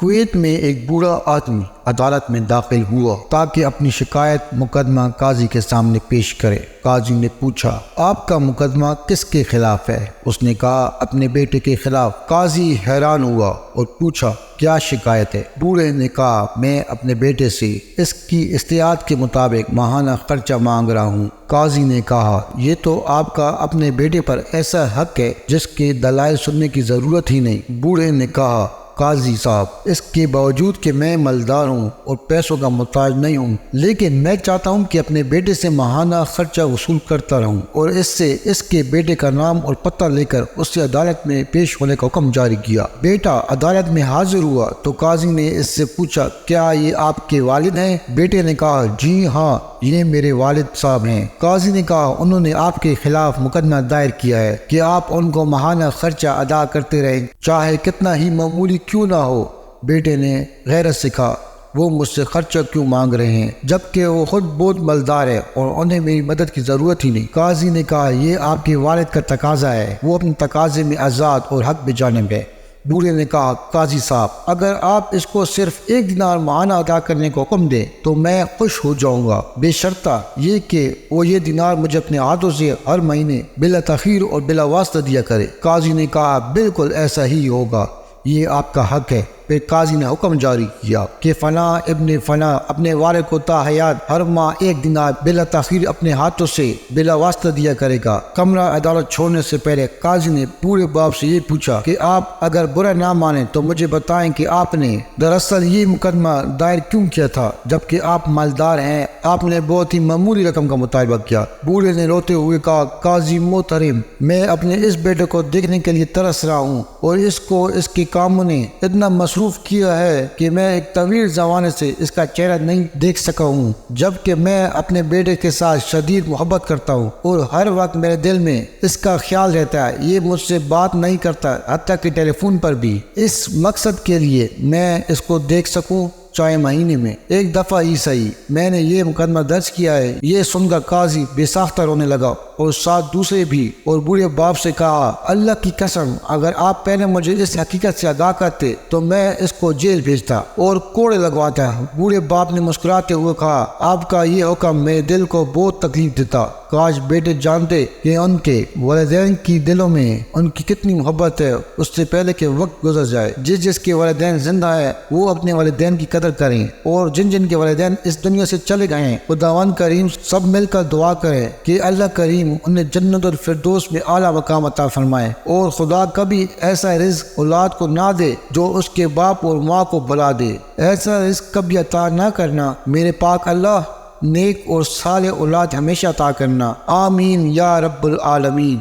Kuwait میں ایک بوڑھا آدمی عدالت میں داخل ہوا تاکہ اپنی شکایت مقدمہ قاضی کے سامنے پیش کرے۔ قاضی نے پوچھا، آپ کا مقدمہ کس کے خلاف ہے؟ اس نے کہا، اپنے بیٹے کے خلاف۔ قاضی حیران ہوا اور پوچھا، کیا شکایت ہے؟ بوڑھے نے کہا، میں اپنے بیٹے سے اس کی استطاعت کے مطابق ماہانہ خرچہ مانگ رہا ہوں۔ قاضی نے کہا، یہ تو آپ کا اپنے بیٹے پر ایسا حق ہے جس کے دلائل سننے کی ضرورت ہی نہیں۔ بوڑھے نے کہا، قاضی صاحب، اس کے باوجود کہ میں مالدار ہوں اور پیسوں کا محتاج نہیں ہوں، لیکن میں چاہتا ہوں کہ اپنے بیٹے سے ماہانہ خرچہ وصول کرتا رہوں اور اس کے بیٹے کا نام اور پتہ لے کر اس سے عدالت میں پیش ہونے کا حکم جاری کیا۔ بیٹا عدالت میں حاضر ہوا تو قاضی نے اس سے پوچھا، کیا یہ آپ کے والد ہیں؟ بیٹے نے کہا، جی ہاں، یہ میرے والد صاحب ہیں۔ قاضی نے کہا، انہوں نے آپ کے خلاف مقدمہ دائر کیا ہے کہ آپ ان کو ماہانہ خرچہ ادا کرتے رہیں، چاہے کتنا ہی معمولی کیوں نہ ہو۔ بیٹے نے غیرت سے کہا، وہ مجھ سے خرچہ کیوں مانگ رہے ہیں جبکہ وہ خود بہت مالدار ہے اور انہیں میری مدد کی ضرورت ہی نہیں۔ قاضی نے کہا، یہ آپ کے والد کا تقاضا ہے، وہ اپنے تقاضے میں آزاد اور حق بجانب ہے۔ بوڑھے نے کہا، قاضی صاحب، اگر آپ اس کو صرف 1 دینار ماہانہ ادا کرنے کو حکم دیں تو میں خوش ہو جاؤں گا، بے شرطہ یہ کہ وہ یہ دینار مجھے اپنے ہاتھوں سے ہر مہینے بلا تاخیر اور بلا واسطہ دیا کرے۔ قاضی نے کہا، بالکل ایسا ہی ہوگا، یہ آپ کا حق ہے۔ پھر قاضی نے حکم جاری کیا کہ فلاں ابن فلاں اپنے والد کو تا حیات ہر ماہ 1 دینار بلا تاخیر اپنے ہاتھوں سے بلا واسطہ دیا کرے گا۔ کمرہ عدالت چھوڑنے سے پہلے قاضی نے بوڑھے باپ سے یہ پوچھا کہ آپ اگر برا نہ مانیں تو مجھے بتائیں کہ آپ نے دراصل یہ مقدمہ دائر کیوں کیا تھا جبکہ آپ مالدار ہیں؟ آپ نے بہت ہی معمولی رقم کا مطالبہ کیا۔ بوڑھے نے روتے ہوئے کہا، قاضی محترم، میں اپنے اس بیٹے کو دیکھنے کے لیے ترس رہا ہوں اور اس کو اس کے کاموں نے اتنا مصروف کیا ہے کہ میں ایک طویل زمانے سے اس کا چہرہ نہیں دیکھ سکا ہوں، جبکہ میں اپنے بیٹے کے ساتھ شدید محبت کرتا ہوں اور ہر وقت میرے دل میں اس کا خیال رہتا ہے۔ یہ مجھ سے بات نہیں کرتا، حتیٰ کہ ٹیلی فون پر بھی۔ اس مقصد کے لیے میں اس کو دیکھ سکوں، چاہے مہینے میں 1 دفعہ ہی صحیح، میں نے یہ مقدمہ درج کیا ہے۔ یہ سن کر قاضی بے ساختہ رونے لگا اور ساتھ دوسرے بھی، اور بوڑھے باپ سے کہا، اللہ کی قسم، اگر آپ پہلے مجھے اس حقیقت سے آگاہ کرتے تو میں اس کو جیل بھیجتا اور کوڑے لگواتا۔ بوڑھے باپ نے مسکراتے ہوئے کہا، آپ کا یہ حکم میرے دل کو بہت تکلیف دیتا۔ کاش بیٹے جانتے کہ ان کے والدین کی دلوں میں ان کی کتنی محبت ہے اس سے پہلے کہ وقت گزر جائے۔ جس کے والدین زندہ ہے وہ اپنے والدین کی قدر کریں، اور جن کے والدین اس دنیا سے چلے گئے ہیں خداوند کریم سب مل کر دعا کریں کہ اللہ کریم انہیں جنت الفردوس میں اعلیٰ مقام عطا فرمائے، اور خدا کبھی ایسا رزق اولاد کو نہ دے جو اس کے باپ اور ماں کو بلا دے۔ ایسا رزق کبھی عطا نہ کرنا میرے پاک اللہ، نیک اور صالح اولاد ہمیشہ عطا کرنا، آمین یا رب العالمین۔